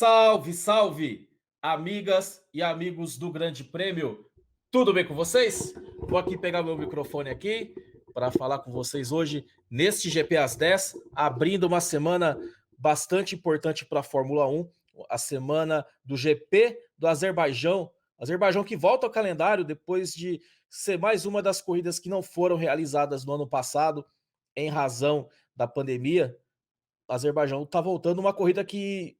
Salve, salve, amigas e amigos do Grande Prêmio. Tudo bem com vocês? Vou aqui pegar meu microfone aqui para falar com vocês hoje neste GP às 10, abrindo uma semana bastante importante para a Fórmula 1, a semana do GP do Azerbaijão. Azerbaijão que volta ao calendário depois de ser mais uma das corridas que não foram realizadas no ano passado em razão da pandemia. O Azerbaijão está voltando uma corrida que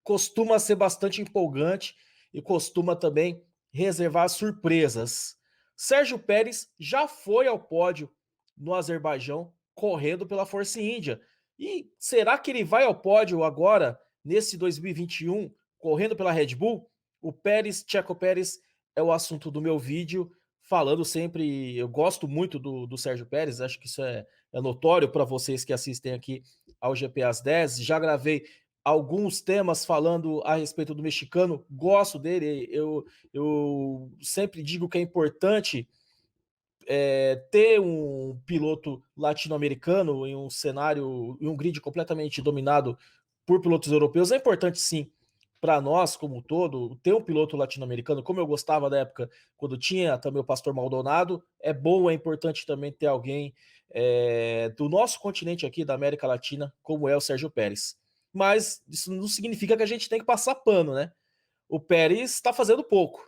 costuma ser bastante empolgante e costuma também reservar surpresas. Sérgio Pérez já foi ao pódio no Azerbaijão correndo pela Force India. E será que ele vai ao pódio agora, nesse 2021, correndo pela Red Bull? O Pérez, Checo Pérez, é o assunto do meu vídeo, falando sempre. Eu gosto muito do Sérgio Pérez, acho que isso é notório para vocês que assistem aqui ao GP às 10. Já gravei alguns temas falando a respeito do mexicano, gosto dele, eu sempre digo que é importante ter um piloto latino-americano em um cenário, em um grid completamente dominado por pilotos europeus. É importante sim para nós como um todo ter um piloto latino-americano, como eu gostava da época quando tinha também o Pastor Maldonado. É bom, é importante também ter alguém do nosso continente aqui, da América Latina, como é o Sérgio Pérez. Mas isso não significa que a gente tem que passar pano, né? O Pérez está fazendo pouco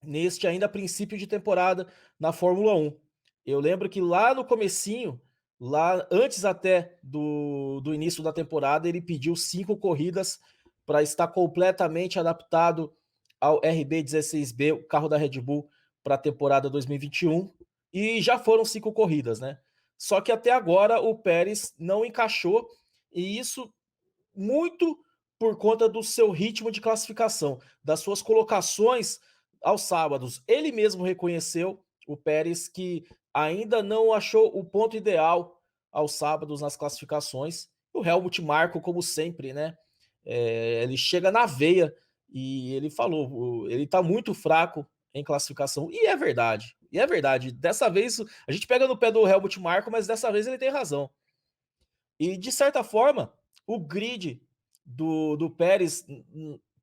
neste ainda princípio de temporada na Fórmula 1. Eu lembro que lá no comecinho, lá antes até do início da temporada, ele pediu 5 corridas para estar completamente adaptado ao RB16B, o carro da Red Bull, para a temporada 2021. E já foram 5 corridas, né? Só que até agora o Pérez não encaixou, e isso muito por conta do seu ritmo de classificação, das suas colocações aos sábados. Ele mesmo reconheceu, o Pérez, que ainda não achou o ponto ideal aos sábados nas classificações. O Helmut Marko, como sempre, né? Ele chega na veia e ele falou, ele tá muito fraco em classificação. E é verdade. E é verdade. Dessa vez, a gente pega no pé do Helmut Marko, mas dessa vez ele tem razão. E, de certa forma, o grid do Pérez,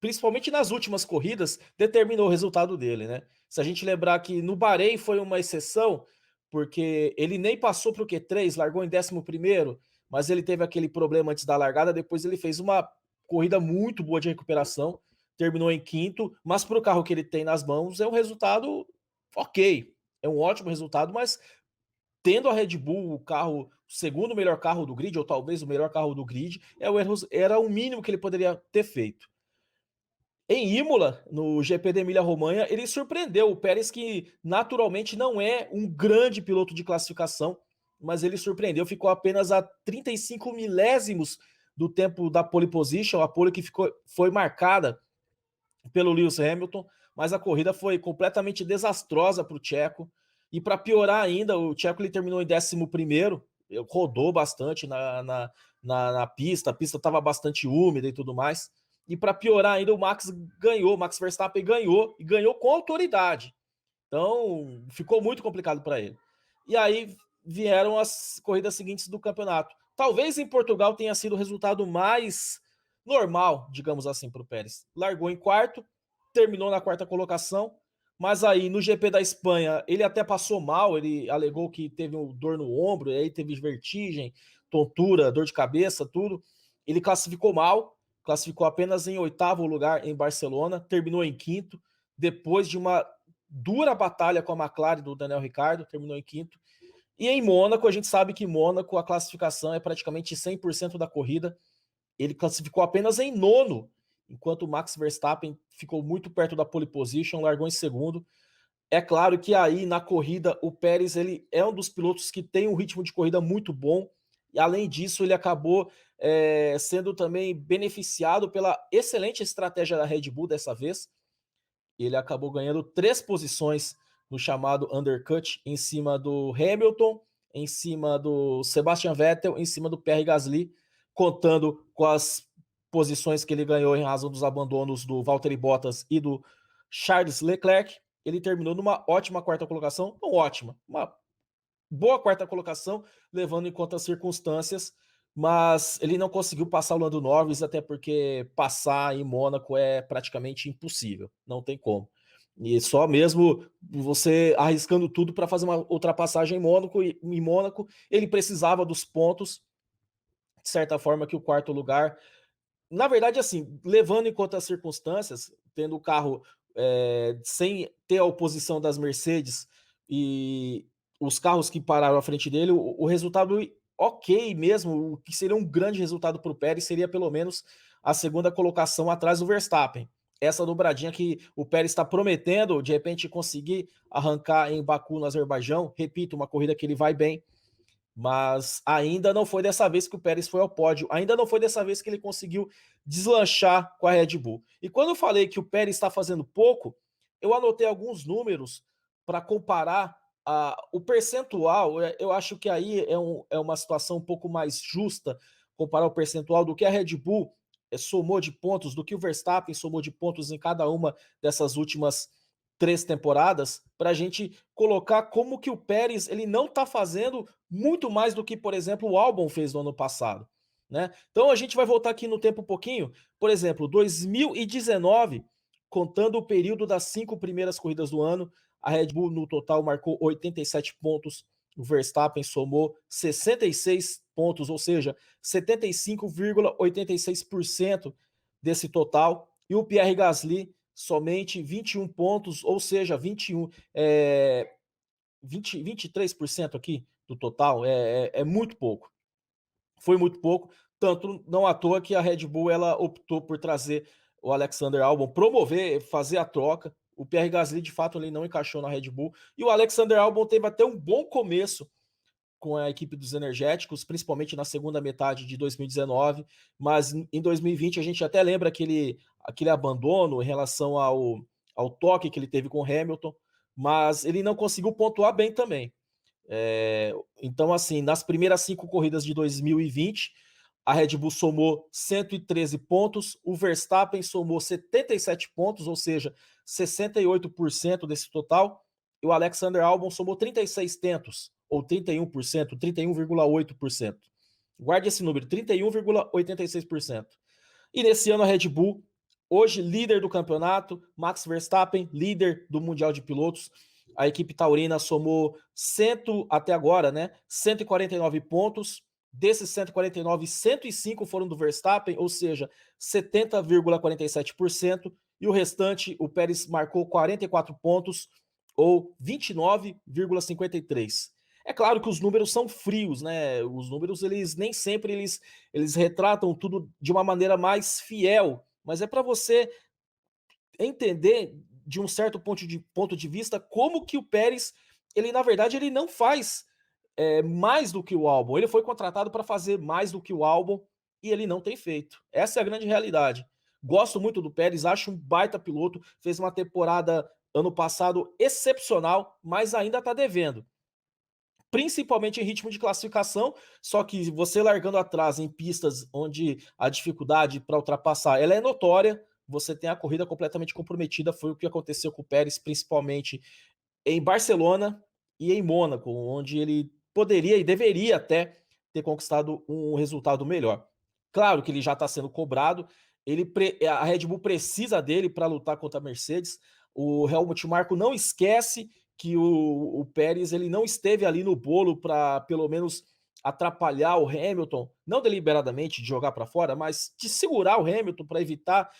principalmente nas últimas corridas, determinou o resultado dele, né? Se a gente lembrar que no Bahrein foi uma exceção, porque ele nem passou para o Q3, largou em 11º, mas ele teve aquele problema antes da largada, depois ele fez uma corrida muito boa de recuperação, terminou em quinto, mas para o carro que ele tem nas mãos é um resultado ok, é um ótimo resultado, mas tendo a Red Bull, o carro, o segundo melhor carro do grid, ou talvez o melhor carro do grid, era o mínimo que ele poderia ter feito. Em Imola, no GP da Emília-Romanha, ele surpreendeu o Pérez, que naturalmente não é um grande piloto de classificação, mas ele surpreendeu, ficou apenas a 35 milésimos do tempo da pole position, a pole que foi marcada pelo Lewis Hamilton, mas a corrida foi completamente desastrosa para o Checo. E para piorar ainda, o Checo ele terminou em 11º, rodou bastante na pista, a pista estava bastante úmida e tudo mais. E para piorar ainda, o Max Verstappen ganhou, e ganhou com autoridade. Então, ficou muito complicado para ele. E aí vieram as corridas seguintes do campeonato. Talvez em Portugal tenha sido o resultado mais normal, digamos assim, para o Pérez. Largou em quarto, terminou na quarta colocação, mas aí no GP da Espanha ele até passou mal, ele alegou que teve dor no ombro, aí teve vertigem, tontura, dor de cabeça, tudo. Ele classificou mal, classificou apenas em 8º lugar em Barcelona, terminou em quinto, depois de uma dura batalha com a McLaren do Daniel Ricciardo, terminou em quinto. E em Mônaco, a gente sabe que em Mônaco a classificação é praticamente 100% da corrida. Ele classificou apenas em nono, enquanto o Max Verstappen ficou muito perto da pole position, largou em segundo. É claro que aí na corrida o Pérez ele é um dos pilotos que tem um ritmo de corrida muito bom, e além disso ele acabou sendo também beneficiado pela excelente estratégia da Red Bull dessa vez. Ele acabou ganhando 3 posições no chamado undercut, em cima do Hamilton, em cima do Sebastian Vettel, em cima do Pierre Gasly, contando com as posições que ele ganhou em razão dos abandonos do Valtteri Bottas e do Charles Leclerc. Ele terminou numa ótima quarta colocação, não ótima, uma boa quarta colocação, levando em conta as circunstâncias, mas ele não conseguiu passar o Lando Norris, até porque passar em Mônaco é praticamente impossível, não tem como. E só mesmo você arriscando tudo para fazer uma ultrapassagem em Mônaco, e em Mônaco ele precisava dos pontos, de certa forma que o quarto lugar, na verdade, assim, levando em conta as circunstâncias, tendo o carro sem ter a oposição das Mercedes e os carros que pararam à frente dele, o resultado ok mesmo, o que seria um grande resultado para o Pérez seria pelo menos a segunda colocação atrás do Verstappen. Essa dobradinha que o Pérez está prometendo, de repente conseguir arrancar em Baku, no Azerbaijão, repito, uma corrida que ele vai bem, mas ainda não foi dessa vez que o Pérez foi ao pódio, ainda não foi dessa vez que ele conseguiu deslanchar com a Red Bull. E quando eu falei que o Pérez está fazendo pouco, eu anotei alguns números para comparar o percentual. Eu acho que aí é uma situação um pouco mais justa comparar o percentual do que a Red Bull somou de pontos, do que o Verstappen somou de pontos em cada uma dessas últimas 3 temporadas, para a gente colocar como que o Pérez ele não está fazendo muito mais do que, por exemplo, o Albon fez no ano passado, né? Então a gente vai voltar aqui no tempo um pouquinho. Por exemplo, 2019, contando o período das 5 primeiras corridas do ano, a Red Bull no total marcou 87 pontos, o Verstappen somou 66 pontos, ou seja, 75,86% desse total, e o Pierre Gasly somente 21 pontos, ou seja, 23% aqui do total, é muito pouco. Foi muito pouco, tanto não à toa que a Red Bull ela optou por trazer o Alexander Albon, promover, fazer a troca. O Pierre Gasly, de fato, ele não encaixou na Red Bull. E o Alexander Albon teve até um bom começo com a equipe dos energéticos, principalmente na segunda metade de 2019, mas em 2020 a gente até lembra aquele abandono em relação ao toque que ele teve com o Hamilton, mas ele não conseguiu pontuar bem também. Então, assim, nas primeiras 5 corridas de 2020, a Red Bull somou 113 pontos, o Verstappen somou 77 pontos, ou seja, 68% desse total, e o Alexander Albon somou 36 tentos, ou 31%, 31,8%. Guarde esse número, 31,86%. E nesse ano a Red Bull, hoje líder do campeonato, Max Verstappen, líder do Mundial de Pilotos. A equipe taurina somou até agora, né? 149 pontos. Desses 149, 105 foram do Verstappen, ou seja, 70,47%. E o restante, o Pérez marcou 44 pontos, ou 29,53%. É claro que os números são frios, né? Os números, eles nem sempre eles retratam tudo de uma maneira mais fiel, mas é para você entender de um certo ponto de vista como que o Pérez, ele na verdade ele não faz mais do que o Albon. Ele foi contratado para fazer mais do que o Albon e ele não tem feito. Essa é a grande realidade. Gosto muito do Pérez, acho um baita piloto, fez uma temporada ano passado excepcional, mas ainda está devendo, principalmente em ritmo de classificação, só que você largando atrás em pistas onde a dificuldade para ultrapassar ela é notória, você tem a corrida completamente comprometida, foi o que aconteceu com o Pérez, principalmente em Barcelona e em Mônaco, onde ele poderia e deveria até ter conquistado um resultado melhor. Claro que ele já está sendo cobrado, a Red Bull precisa dele para lutar contra a Mercedes. O Helmut Marko não esquece que o Pérez ele não esteve ali no bolo para pelo menos atrapalhar o Hamilton, não deliberadamente de jogar para fora, mas de segurar o Hamilton para evitar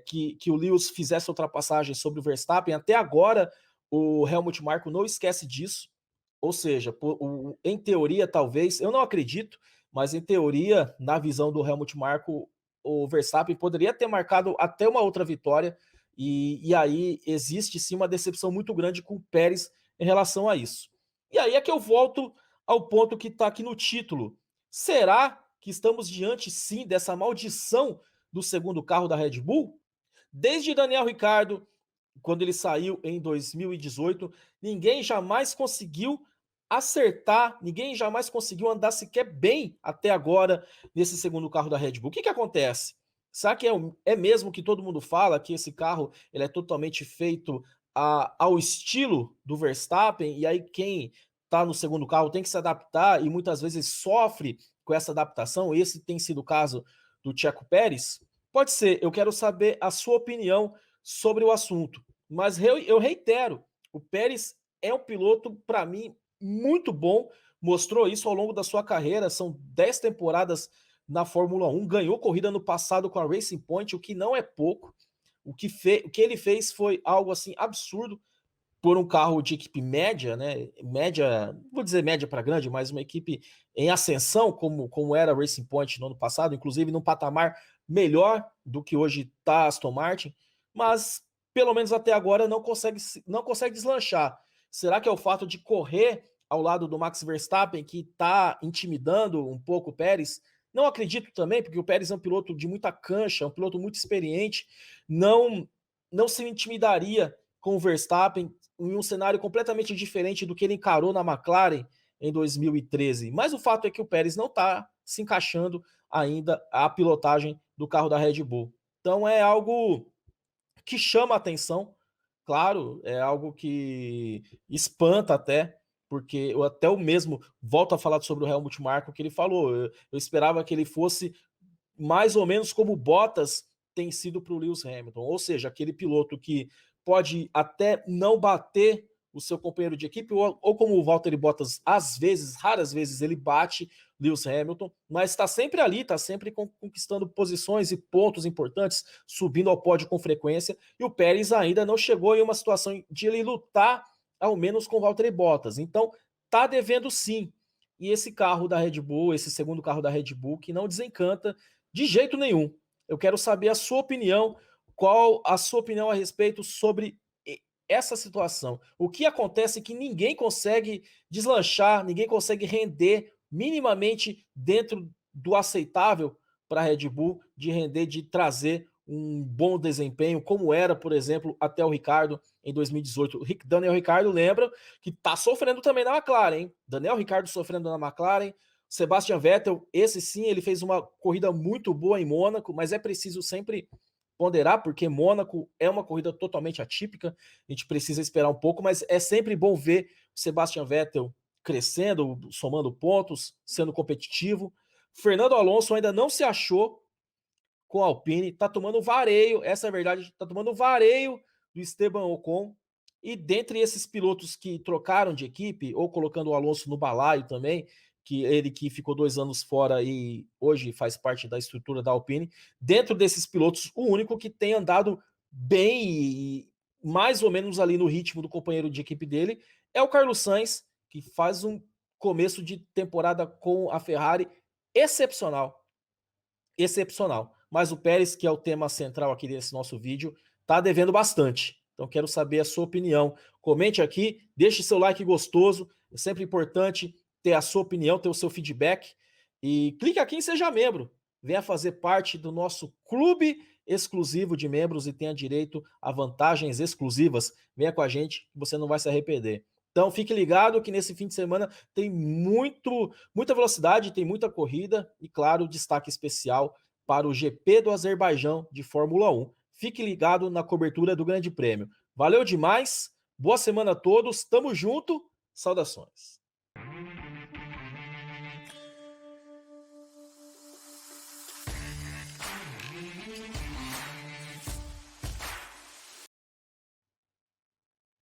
que o Lewis fizesse ultrapassagem sobre o Verstappen. Até agora, o Helmut Marko não esquece disso, ou seja, em teoria, talvez, eu não acredito, mas em teoria, na visão do Helmut Marko, o Verstappen poderia ter marcado até uma outra vitória, e aí existe sim uma decepção muito grande com o Pérez em relação a isso. E aí é que eu volto ao ponto que está aqui no título. Será que estamos diante sim dessa maldição do segundo carro da Red Bull? Desde Daniel Ricciardo, quando ele saiu em 2018, ninguém jamais conseguiu acertar, ninguém jamais conseguiu andar sequer bem até agora nesse segundo carro da Red Bull. O que acontece? Será que é mesmo que todo mundo fala que esse carro ele é totalmente feito ao estilo do Verstappen, e aí quem está no segundo carro tem que se adaptar e muitas vezes sofre com essa adaptação, esse tem sido o caso do Checo Pérez? Pode ser, eu quero saber a sua opinião sobre o assunto. Mas eu reitero, o Pérez é um piloto, para mim, muito bom, mostrou isso ao longo da sua carreira, são 10 temporadas na Fórmula 1, ganhou corrida no passado com a Racing Point, o que não é pouco. O que ele fez foi algo assim absurdo por um carro de equipe média, né? Média, vou dizer média para grande, mas uma equipe em ascensão, como era a Racing Point no ano passado, inclusive num patamar melhor do que hoje está Aston Martin, mas pelo menos até agora não consegue deslanchar. Será que é o fato de correr ao lado do Max Verstappen que está intimidando um pouco o Pérez? Não acredito também, porque o Pérez é um piloto de muita cancha, um piloto muito experiente, não, não se intimidaria com o Verstappen em um cenário completamente diferente do que ele encarou na McLaren em 2013. Mas o fato é que o Pérez não está se encaixando ainda à pilotagem do carro da Red Bull. Então é algo que chama a atenção, claro, é algo que espanta até, porque eu até o mesmo volto a falar sobre o Helmut Marko, que ele falou, eu esperava que ele fosse mais ou menos como Bottas tem sido para o Lewis Hamilton, ou seja, aquele piloto que pode até não bater o seu companheiro de equipe, ou como o Valtteri Bottas, às vezes, raras vezes, ele bate Lewis Hamilton, mas está sempre ali, está sempre conquistando posições e pontos importantes, subindo ao pódio com frequência, e o Pérez ainda não chegou em uma situação de ele lutar, ao menos com o Valtteri Bottas, então tá devendo sim, e esse carro da Red Bull, esse segundo carro da Red Bull, que não desencanta de jeito nenhum. Eu quero saber a sua opinião, qual a sua opinião a respeito sobre essa situação. O que acontece é que ninguém consegue deslanchar, ninguém consegue render minimamente dentro do aceitável para a Red Bull, de render, de trazer um bom desempenho, como era, por exemplo, até o Ricciardo em 2018. Daniel Ricciardo lembra que está sofrendo também na McLaren, hein? Daniel Ricciardo sofrendo na McLaren, Sebastian Vettel, esse sim, ele fez uma corrida muito boa em Mônaco, mas é preciso sempre ponderar, porque Mônaco é uma corrida totalmente atípica, a gente precisa esperar um pouco, mas é sempre bom ver o Sebastian Vettel crescendo, somando pontos, sendo competitivo. Fernando Alonso ainda não se achou com a Alpine, tá tomando vareio, essa é a verdade, tá tomando vareio do Esteban Ocon, e dentre esses pilotos que trocaram de equipe, ou colocando o Alonso no balaio também, que ele que ficou 2 anos fora e hoje faz parte da estrutura da Alpine, dentro desses pilotos, o único que tem andado bem e mais ou menos ali no ritmo do companheiro de equipe dele é o Carlos Sainz, que faz um começo de temporada com a Ferrari excepcional. Excepcional. Mas o Pérez, que é o tema central aqui desse nosso vídeo, tá devendo bastante. Então quero saber a sua opinião. Comente aqui, deixe seu like gostoso. É sempre importante ter a sua opinião, ter o seu feedback. E clique aqui em Seja Membro. Venha fazer parte do nosso clube exclusivo de membros e tenha direito a vantagens exclusivas. Venha com a gente, que você não vai se arrepender. Então fique ligado que nesse fim de semana tem muita velocidade, tem muita corrida e, claro, destaque especial para o GP do Azerbaijão de Fórmula 1. Fique ligado na cobertura do Grande Prêmio. Valeu demais, boa semana a todos, tamo junto, saudações.